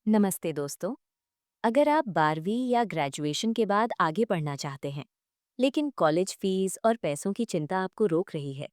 नमस्ते दोस्तों। अगर आप 12वीं या ग्रेजुएशन के बाद आगे पढ़ना चाहते हैं, लेकिन कॉलेज फीस और पैसों की चिंता आपको रोक रही है,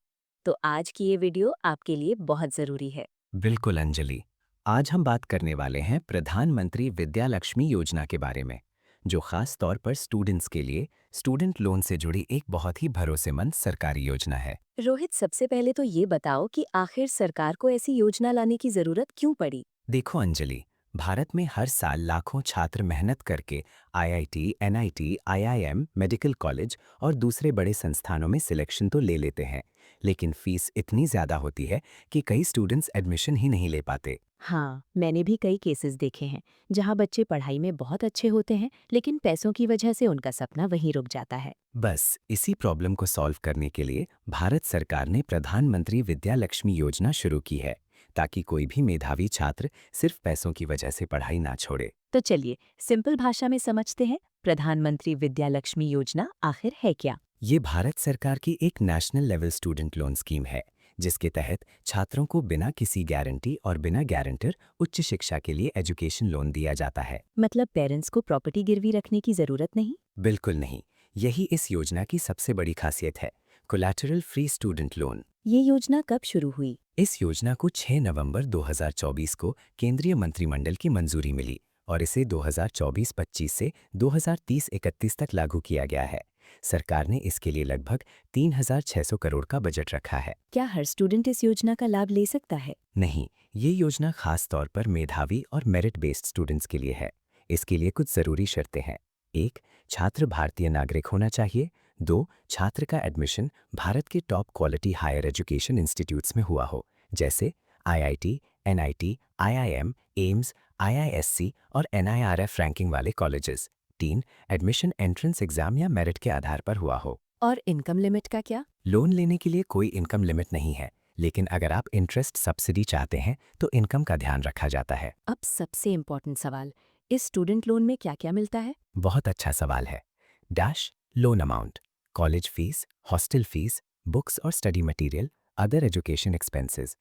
तो आज की ये वीडियो आपके लिए बहुत ज़रूरी है। बिल्कुल अंजलि। आज हम बात करने वाले हैं प्रधानमंत्री विद्या लक्ष्मी योजना के बारे में, जो खास तौर पर स्टूडेंट्स के लिए स्टूडेंट लोन से जुड़ी एक बहुत ही भरोसेमंद सरकारी योजना है। रोहित, सबसे पहले तो ये बताओ कि आखिर सरकार को ऐसी योजना लाने की ज़रूरत क्यों पड़ी? देखो अंजलि, भारत में हर साल लाखों छात्र मेहनत करके IIT, NIT, IIM, medical college और दूसरे बड़े संस्थानों में सिलेक्शन तो ले लेते हैं, लेकिन फीस इतनी ज़्यादा होती है कि कई स्टूडेंट्स एडमिशन ही नहीं ले पाते। हाँ, मैंने भी कई केसेस देखे हैं जहाँ बच्चे पढ़ाई में बहुत अच्छे होते हैं, लेकिन पैसों की वजह से उनका सपना वहीं रुक जाता है। बस इसी प्रॉब्लम को सॉल्व करने के लिए भारत सरकार ने प्रधानमंत्री विद्या लक्ष्मी योजना शुरू की है, ताकि कोई भी मेधावी छात्र सिर्फ पैसों की वजह से पढ़ाई ना छोड़े। तो चलिए सिंपल भाषा में समझते हैं, प्रधानमंत्री विद्या लक्ष्मी योजना आखिर है क्या? ये भारत सरकार की एक national level student loan scheme है, जिसके तहत छात्रों को बिना किसी गारंटी और बिना गारंटर उच्च शिक्षा के लिए एजुकेशन लोन दिया जाता है। मतलब पेरेंट्स को प्रॉपर्टी गिरवी रखने की जरूरत नहीं? बिल्कुल नहीं। यही इस योजना की सबसे बड़ी खासियत है, कोलैटरल फ्री स्टूडेंट लोन। ये योजना कब शुरू हुई? इस योजना को 6 नवंबर 2024 को केंद्रीय मंत्रिमंडल की मंजूरी मिली और इसे 2024-25 से 2030-31 तक लागू किया गया है। सरकार ने इसके लिए लगभग 3,600 करोड़ का बजट रखा है। क्या हर स्टूडेंट इस योजना का लाभ ले सकता है? नहीं, ये योजना खास तौर पर मेधावी और मेरिट बेस्ड स्टूडेंट्स के लिए है। इसके लिए कुछ ज़रूरी शर्तें हैं। 1. छात्र भारतीय नागरिक होना चाहिए। 2. छात्र का एडमिशन भारत के top quality higher education institutes में हुआ हो, जैसे IIT, NIT, IIM, AIIMS, IISc और एनआईआरएफ रैंकिंग वाले कॉलेजेस। 3. एडमिशन एंट्रेंस एग्जाम या मेरिट के आधार पर हुआ हो। और इनकम लिमिट का क्या? लोन लेने के लिए कोई इनकम लिमिट नहीं है, लेकिन अगर आप इंटरेस्ट सब्सिडी चाहते हैं तो इनकम का ध्यान रखा जाता है। अब सबसे इम्पोर्टेंट सवाल, इस स्टूडेंट लोन में क्या क्या मिलता है? बहुत अच्छा सवाल है। Dash loan amount, college fees, hostel fees, books और study material, other education expenses.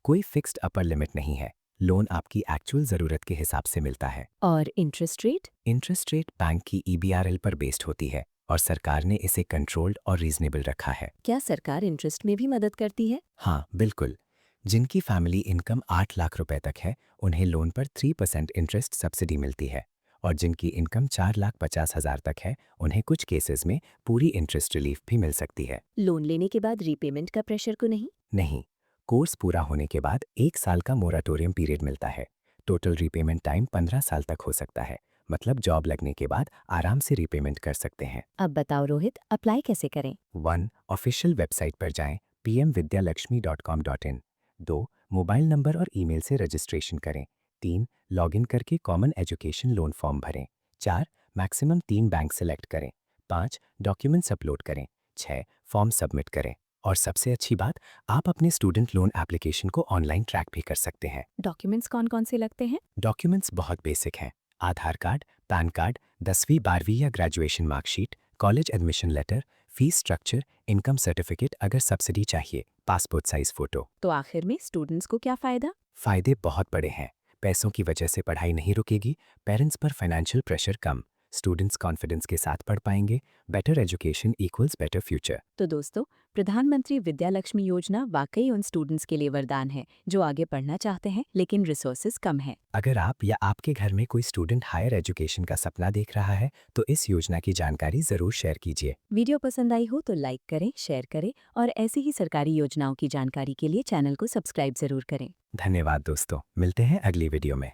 कोई फिक्स्ड अपर लिमिट नहीं है। लोन आपकी एक्चुअल ज़रूरत के हिसाब से मिलता है। और interest rate? Interest rate bank की ईबीआरएल पर बेस्ड होती है और सरकार ने इसे कंट्रोल्ड और रीजनेबल रखा है। क्या सरकार इंटरेस्ट में भी मदद करती है? हाँ बिल्कुल। जिनकी फैमिली इनकम 8 लाख रुपए तक है, उन्हें लोन पर 3% इंटरेस्ट सब्सिडी मिलती है, और जिनकी इनकम 4,50,000 तक है, उन्हें कुछ केसेस में पूरी इंटरेस्ट रिलीफ भी मिल सकती है। लोन लेने के बाद रीपेमेंट का प्रेशर को नहीं? नहीं, कोर्स पूरा होने के बाद 1 साल का मोराटोरियम पीरियड मिलता है। टोटल रीपेमेंट टाइम 15 साल तक हो सकता है, मतलब जॉब लगने के बाद आराम से रीपेमेंट कर सकते हैं। अब बताओ रोहित, अप्लाई कैसे करें? 1. ऑफिशियल वेबसाइट पर जाएं pmvidyalakshmi.com.in। 2. मोबाइल नंबर और ईमेल से रजिस्ट्रेशन करें। 3. लॉगिन करके कॉमन एजुकेशन लोन फॉर्म भरें। 4. मैक्सिमम 3 बैंक सेलेक्ट करें। 5. डॉक्यूमेंट्स अपलोड करें। 6. फॉर्म सबमिट करें। और सबसे अच्छी बात, आप अपने स्टूडेंट लोन एप्लीकेशन को ऑनलाइन ट्रैक भी कर सकते हैं। डॉक्यूमेंट्स कौन कौन से लगते हैं? डॉक्यूमेंट्स बहुत बेसिक हैं। आधार कार्ड, पैन कार्ड, 10वीं 12वीं या graduation marksheet, college admission letter, fees structure, income certificate अगर सब्सिडी चाहिए, पासपोर्ट साइज फोटो। तो आखिर में स्टूडेंट्स को क्या फायदा? फायदे बहुत बड़े हैं। पैसों की वजह से पढ़ाई नहीं रुकेगी, पेरेंट्स पर फाइनेंशियल प्रेशर कम, स्टूडेंट्स कॉन्फिडेंस के साथ पढ़ पाएंगे, better education equals better future. तो दोस्तों, प्रधानमंत्री विद्या लक्ष्मी योजना वाकई उन स्टूडेंट्स के लिए वरदान है जो आगे पढ़ना चाहते हैं लेकिन रिसोर्सेज कम है। अगर आप या आपके घर में कोई स्टूडेंट हायर एजुकेशन का सपना देख रहा है, तो इस योजना की जानकारी जरूर शेयर कीजिए। वीडियो पसंद आई हो तो लाइक करें, शेयर करें और ऐसी ही सरकारी योजनाओं की जानकारी के लिए चैनल को सब्सक्राइब जरूर करें। धन्यवाद दोस्तों, मिलते हैं अगली वीडियो में।